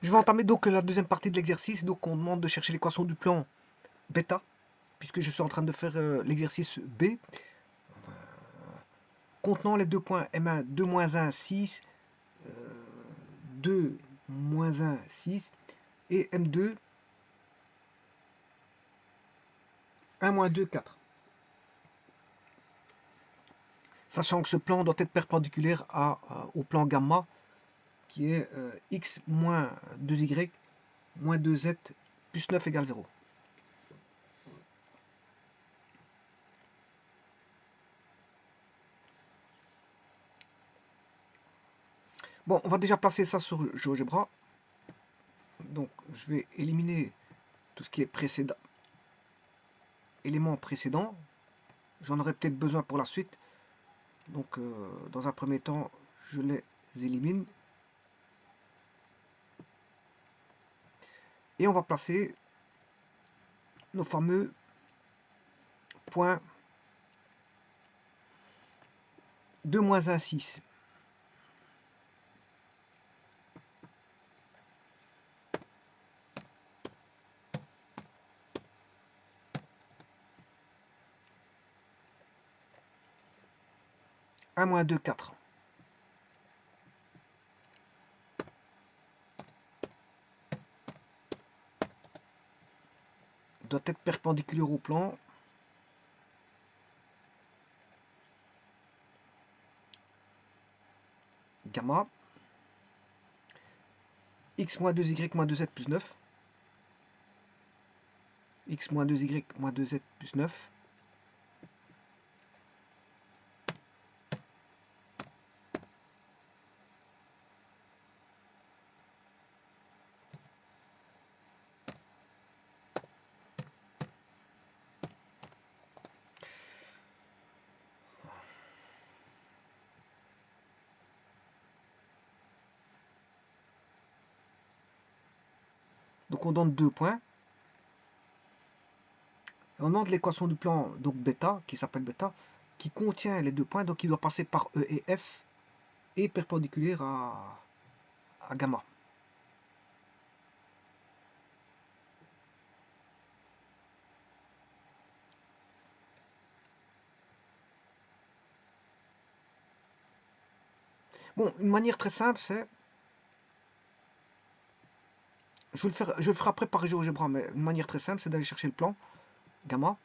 Je vais entamer donc la deuxième partie de l'exercice. Donc on demande de chercher l'équation du plan bêta, puisque je suis en train de faire l'exercice B, contenant les deux points M1, 2 moins 1, 6, 2 moins 1, 6, et M2, 1 moins 2, 4. Sachant que ce plan doit être perpendiculaire au plan gamma, qui est x moins 2y moins 2z plus 9 égale 0. Bon, on va déjà placer ça sur GeoGebra. Donc, je vais éliminer tout ce qui est précédent, élément précédent. J'en aurai peut-être besoin pour la suite. Donc, dans un premier temps, je les élimine. Et on va placer nos fameux points 2 moins 1, 6. Un moins 2, 4. Doit être perpendiculaire au plan. Gamma. X moins 2y moins 2z plus 9. X moins 2y moins 2z plus 9. Donc on donne 2 points. Et on demande l'équation du plan donc bêta, qui s'appelle bêta, qui contient les 2 points, donc il doit passer par E et F, et perpendiculaire à gamma. Bon, une manière très simple, c'est... Je vais le ferai après par GeoGebra, mais une manière très simple, c'est d'aller chercher le plan gamma.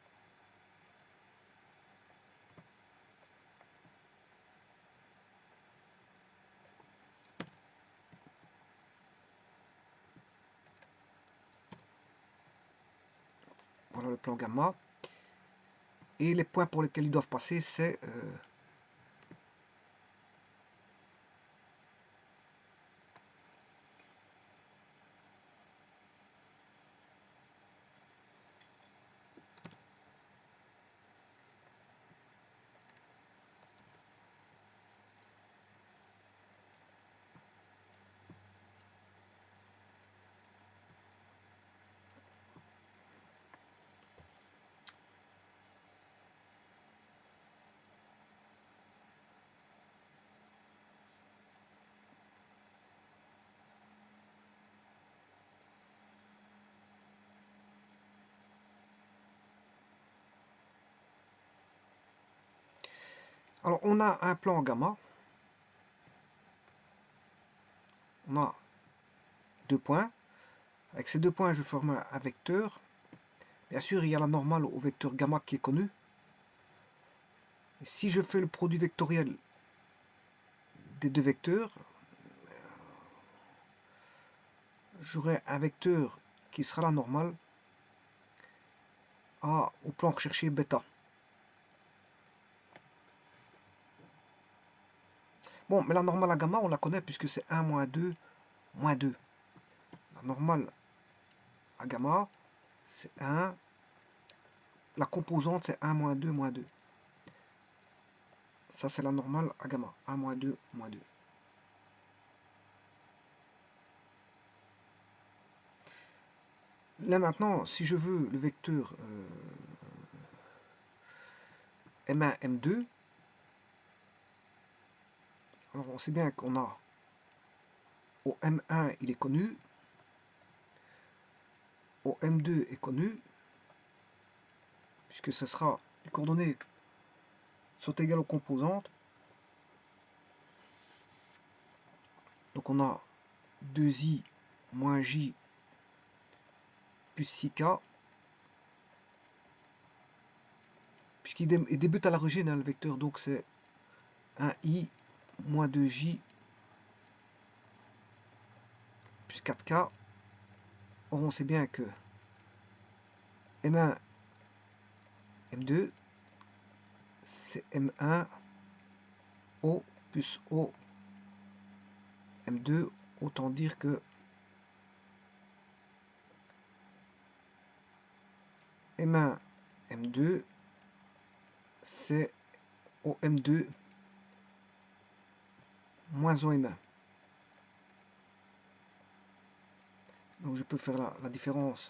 Voilà le plan gamma. Et les points pour lesquels ils doivent passer, c'est... Alors, on a un plan gamma. On a 2 points. Avec ces 2 points, je forme un vecteur. Bien sûr, il y a la normale au vecteur gamma qui est connu. Et si je fais le produit vectoriel des 2 vecteurs, j'aurai un vecteur qui sera la normale au plan recherché bêta. Bon, mais la normale à gamma, on la connaît puisque c'est 1 moins 2 moins 2. La normale à gamma, c'est 1. La composante, c'est 1 moins 2 moins 2. Ça, c'est la normale à gamma. 1 moins 2 moins 2. Là maintenant, si je veux le vecteur M1, M2, alors on sait bien qu'on a au M1, il est connu. OM2 est connu, puisque ce sera les coordonnées sont égales aux composantes. Donc on a 2i moins j plus 6k, puisqu'il débute à l'origine, hein, le vecteur, donc c'est 1i moins 2j plus 4k. Or on sait bien que M1, M2, c'est M1, O plus O, M2, autant dire que M1, M2, c'est OM2 moins OM1. Donc je peux faire la différence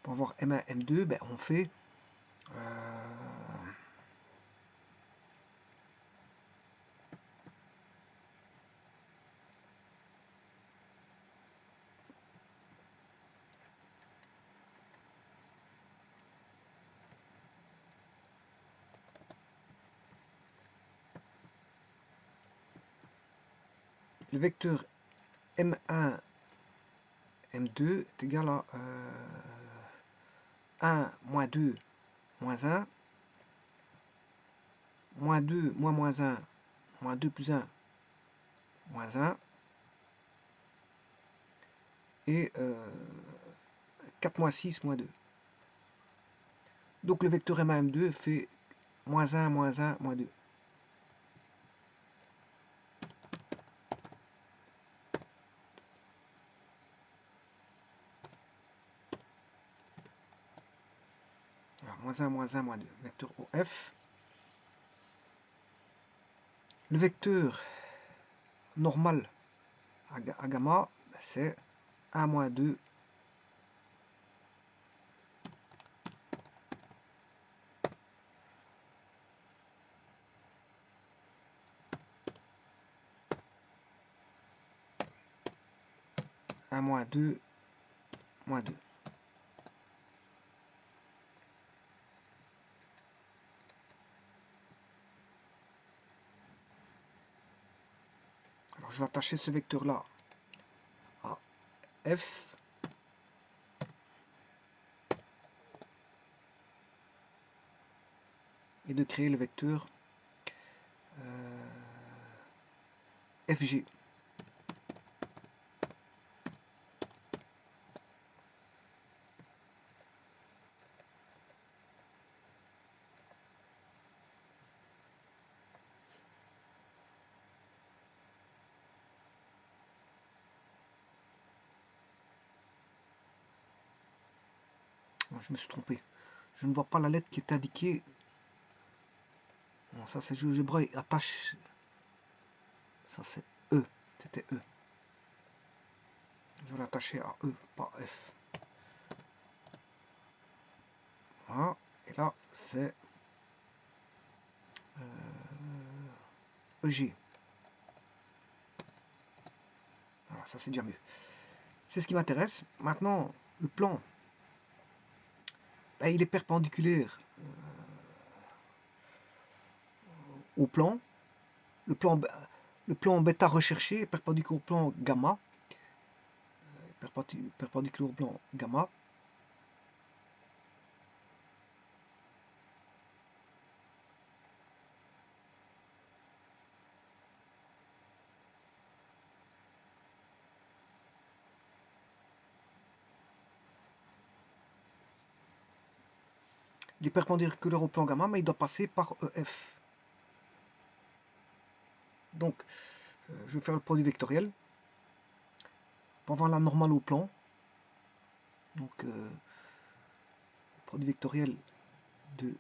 pour avoir M1, M2, ben on fait le vecteur M1, M2 est égal à 1 moins 2 moins 1, moins 2 moins 1, moins 2 plus 1, moins 1, et 4 moins 6 moins 2. Donc le vecteur M1, M2 fait moins 1, moins 1, moins 2. Alors, moins 1, moins 1, moins 2. Vecteur OF. Le vecteur normal à gamma, c'est 1 moins 2 1 moins 2 moins 2. Alors je vais attacher ce vecteur là à F. Et de créer le vecteur FG. Non, je me suis trompé. Je ne vois pas la lettre qui est indiquée. Non, ça c'est GeoGebra et attache. Ça c'est E. C'était E. Je vais l'attacher à E, pas F. Voilà. Et là c'est EG. Voilà, ça c'est déjà mieux. C'est ce qui m'intéresse. Maintenant, le plan, ben, il est perpendiculaire au plan. Le plan bêta recherché est perpendiculaire au plan gamma. Perpendiculaire au plan gamma. Il est perpendiculaire au plan gamma, mais il doit passer par EF. Donc, je vais faire le produit vectoriel pour avoir la normale au plan. Donc, produit vectoriel de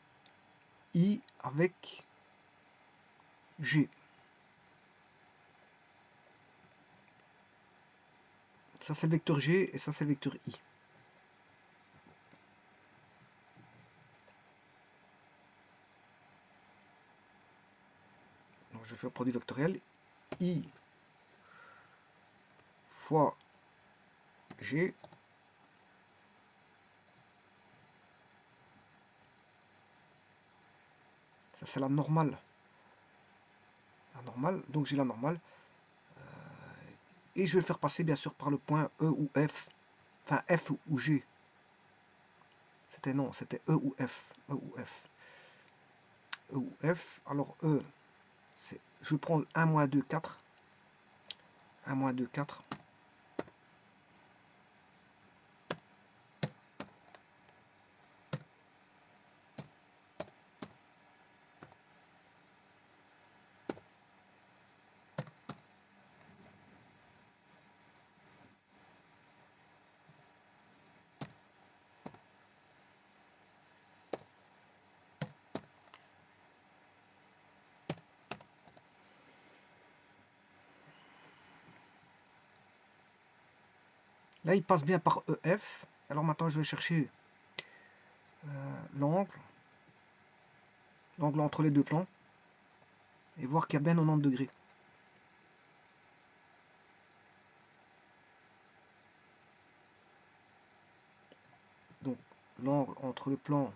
I avec G. Ça c'est le vecteur G et ça c'est le vecteur I. Donc je fais le produit vectoriel I fois G c'est la normale. La normale, donc j'ai la normale. Et je vais le faire passer bien sûr par le point E ou F. Enfin F ou G. C'était non, c'était E ou F. E ou F. E ou F. Alors E, je prends 1 moins 2, 4. 1 moins 2, 4. Là, il passe bien par EF. Alors maintenant, je vais chercher l'angle entre les deux plans, et voir qu'il y a bien 90 degrés. Donc, l'angle entre le plan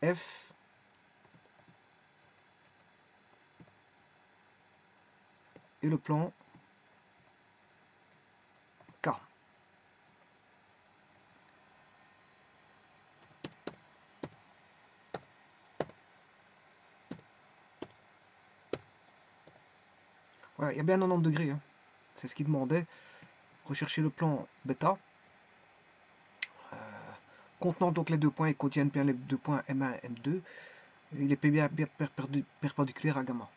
F et le plan K. Voilà, il y a bien 90 degrés. Hein. C'est ce qu'il demandait. Rechercher le plan bêta. Contenant donc les deux points et contiennent bien les deux points M1 et M2. Il est bien perpendiculaire à gamma.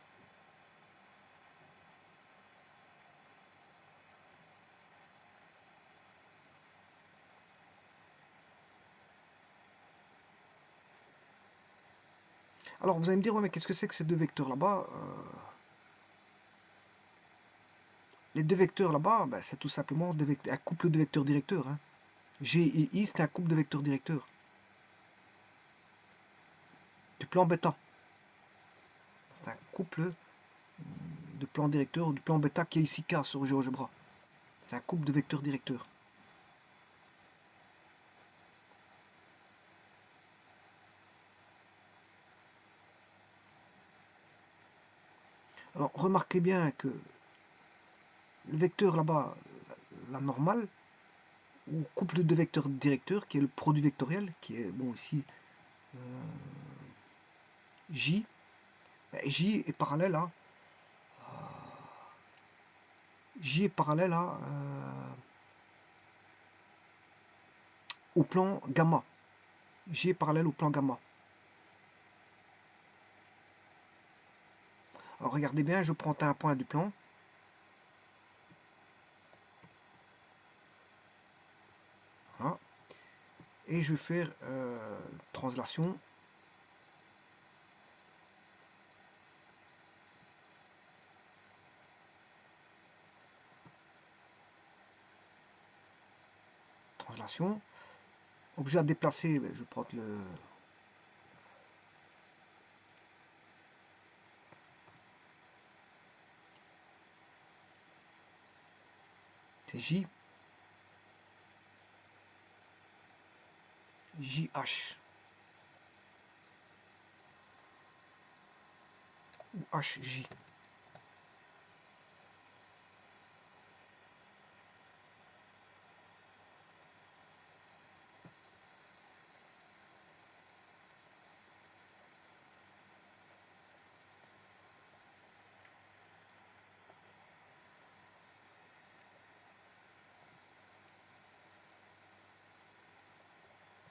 Alors vous allez me dire, ouais, mais qu'est-ce que c'est que ces deux vecteurs là-bas Les deux vecteurs là-bas, ben, c'est tout simplement un couple de vecteurs directeurs. Hein. G et I, c'est un couple de vecteurs directeurs. Du plan bêta. C'est un couple de plan directeur ou du plan bêta qui est ici K sur GeoGebra. C'est un couple de vecteurs directeurs. Alors remarquez bien que le vecteur là-bas, la normale, ou couple de vecteurs directeurs, qui est le produit vectoriel, qui est bon ici J, J est parallèle à J est parallèle à au plan gamma. J est parallèle au plan gamma. Alors regardez bien, je prends un point du plan. Voilà. Et je vais faire translation. Translation. Objet à déplacer, je prends le... C'est J. JH. Ou HJ.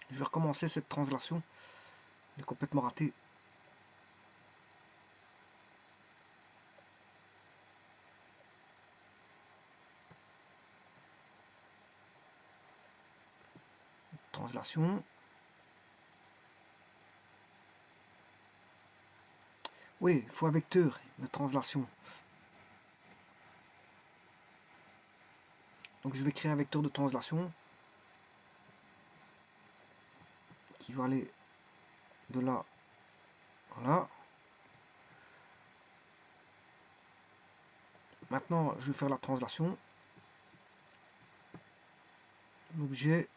Je vais recommencer cette translation. Elle est complètement ratée. Translation. Oui, il faut un vecteur de translation. Donc je vais créer un vecteur de translation qui va aller de là à là. Maintenant, je vais faire la translation. L'objet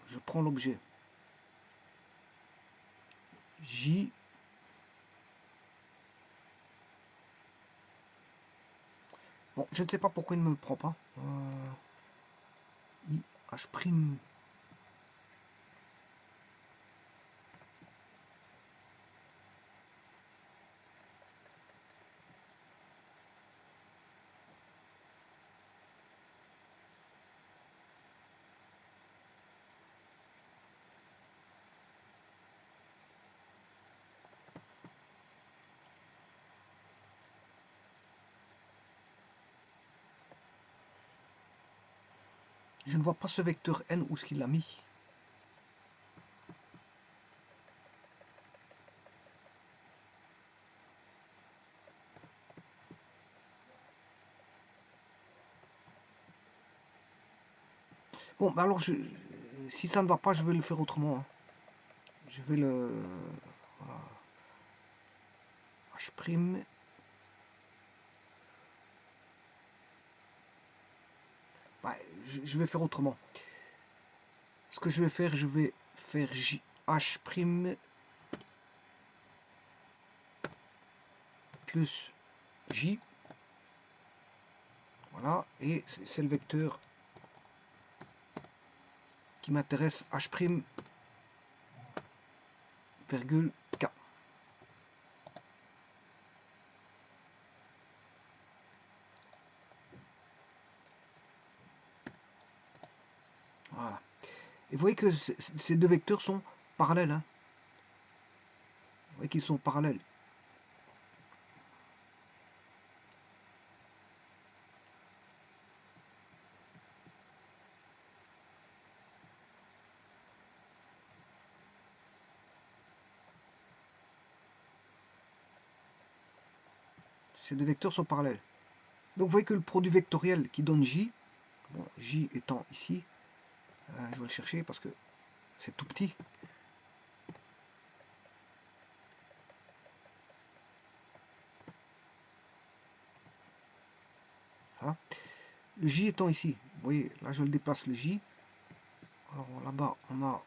je prends l'objet J. Bon, je ne sais pas pourquoi il ne me le prend pas. I, H'. Je ne vois pas ce vecteur n où ce qu'il l'a mis. Bon, bah alors, si ça ne va pas, je vais le faire autrement. Hein. Je vais le... Voilà. H'. Bah, je vais faire autrement. Ce que je vais faire J, H' plus J. Voilà, et c'est le vecteur qui m'intéresse, H', virgule K. Voilà. Et vous voyez que ces deux vecteurs sont parallèles. Hein. Vous voyez qu'ils sont parallèles. Ces deux vecteurs sont parallèles. Donc vous voyez que le produit vectoriel qui donne J, bon, J étant ici, je vais le chercher parce que c'est tout petit. Voilà. Le J étant ici, vous voyez, là je le déplace le J. Alors là-bas on a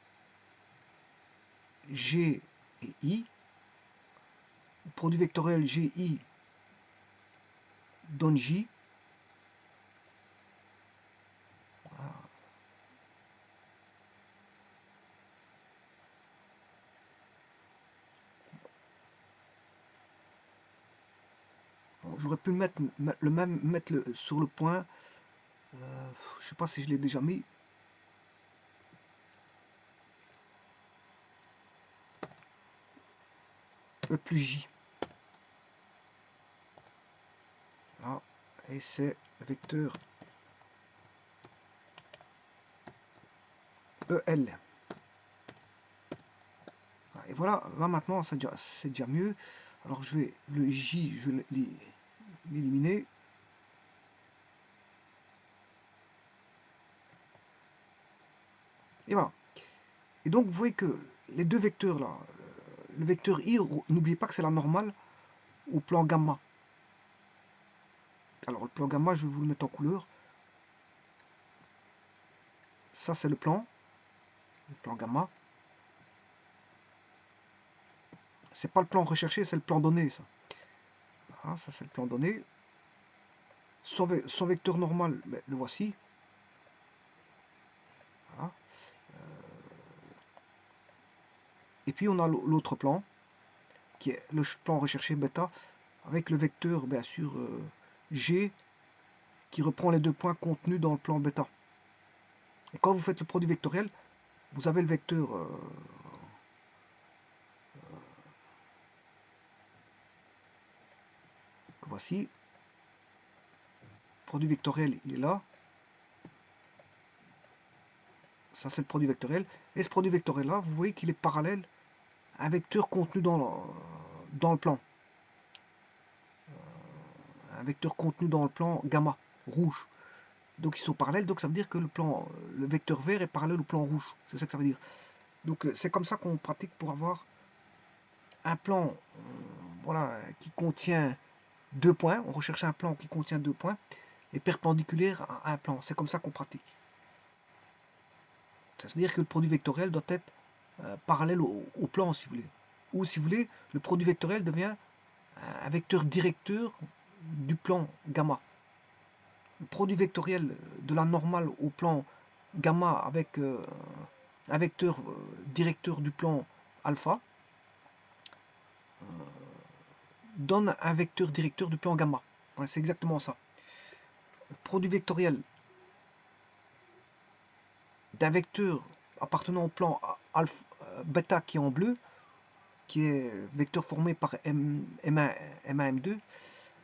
G et I. Le produit vectoriel GI donne J. Voilà. J'aurais pu mettre sur le point. Je sais pas si je l'ai déjà mis. E plus J. Là, et c'est le vecteur EL. Et voilà, là maintenant c'est déjà mieux. Alors je vais le J, je vais l'éliminer. Et voilà. Et donc vous voyez que les deux vecteurs là, le vecteur I, n'oubliez pas que c'est la normale au plan gamma. Alors le plan gamma, je vais vous le mettre en couleur. Ça c'est le plan gamma. C'est pas le plan recherché, c'est le plan donné ça. Voilà, ça c'est le plan donné. Son vecteur normal, ben, le voici. Voilà. Et puis on a l'autre plan, qui est le plan recherché bêta, avec le vecteur bien sûr G, qui reprend les deux points contenus dans le plan bêta. Et quand vous faites le produit vectoriel, vous avez le vecteur que voici. Produit vectoriel, il est là. Ça c'est le produit vectoriel. Et ce produit vectoriel là, vous voyez qu'il est parallèle à un vecteur contenu dans le plan. Un vecteur contenu dans le plan gamma, rouge. Donc ils sont parallèles, donc ça veut dire que le vecteur vert est parallèle au plan rouge. C'est ça que ça veut dire. Donc c'est comme ça qu'on pratique pour avoir un plan voilà, qui contient deux points. On recherche un plan qui contient deux points et perpendiculaire à un plan. C'est comme ça qu'on pratique. C'est-à-dire que le produit vectoriel doit être parallèle au plan, si vous voulez. Ou si vous voulez, le produit vectoriel devient un vecteur directeur du plan gamma. Le produit vectoriel de la normale au plan gamma avec un vecteur directeur du plan alpha donne un vecteur directeur du plan gamma. Voilà, c'est exactement ça. Le produit vectoriel d'un vecteur appartenant au plan alpha, bêta qui est en bleu, qui est vecteur formé par M1, M2,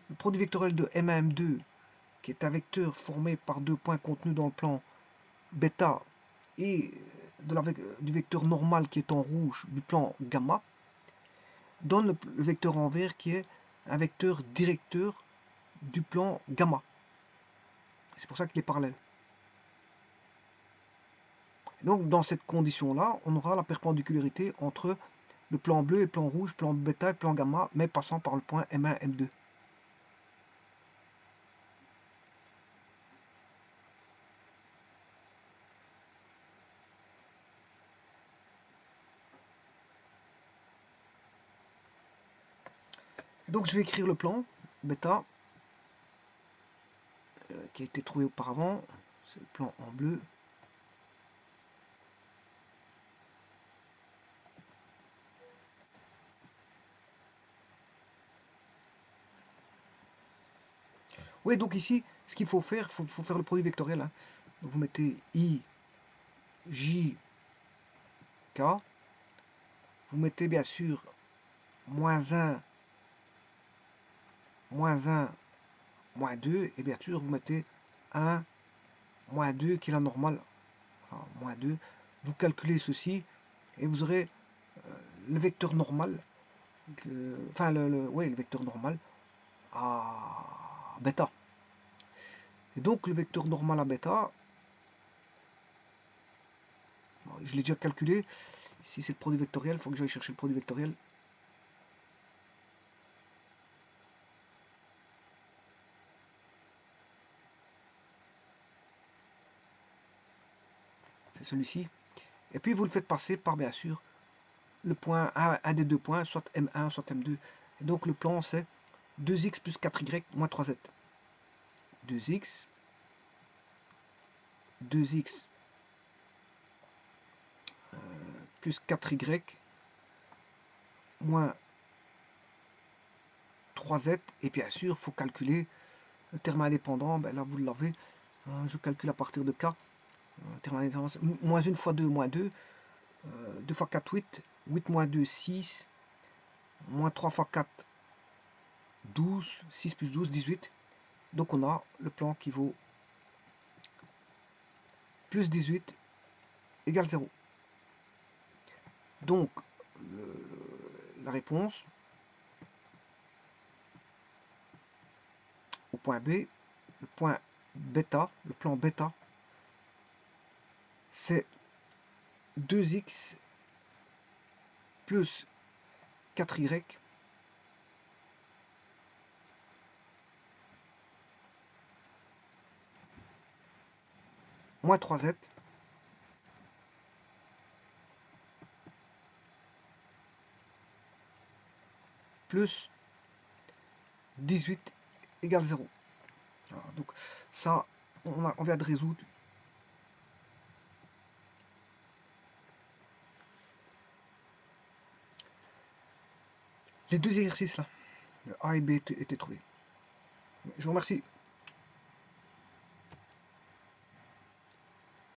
le produit vectoriel de M1, M2, qui est un vecteur formé par deux points contenus dans le plan bêta, et du vecteur normal qui est en rouge du plan gamma, donne le vecteur en vert qui est un vecteur directeur du plan gamma. C'est pour ça qu'il est parallèle. Et donc dans cette condition-là, on aura la perpendicularité entre le plan bleu et le plan rouge, plan bêta et plan gamma, mais passant par le point M1, M2. Donc je vais écrire le plan bêta qui a été trouvé auparavant. C'est le plan en bleu. Oui, donc ici, ce qu'il faut faire, il faut faire le produit vectoriel. Hein. Donc vous mettez I, J, K. Vous mettez bien sûr moins 1, moins 2. Et bien sûr, vous mettez 1, moins 2 qui est la normale. Alors, moins 2. Vous calculez ceci et vous aurez le vecteur normal. Enfin, le vecteur normal à bêta. Et donc le vecteur normal à bêta, je l'ai déjà calculé. Ici c'est le produit vectoriel, il faut que j'aille chercher le produit vectoriel. C'est celui-ci. Et puis vous le faites passer par bien sûr le point, un des deux points, soit M1, soit M2. Et donc le plan c'est 2x plus 4y moins 3z. 2x, 2x plus 4y moins 3z. Et bien sûr, il faut calculer le terme indépendant. Ben là, vous l'avez. Je calcule à partir de k. Terme indépendant, moins 1 fois 2, moins 2. 2 fois 4, 8. 8 moins 2, 6. Moins 3 fois 4, 12. 6 plus 12, 18. Donc on a le plan qui vaut plus 18 égale 0. Donc, la réponse au point B, le point bêta, le plan bêta, c'est 2x plus 4y moins 3z plus 18 égale 0. Voilà, donc ça, on vient de résoudre les deux exercices là. Le A et B étaient trouvés. Je vous remercie.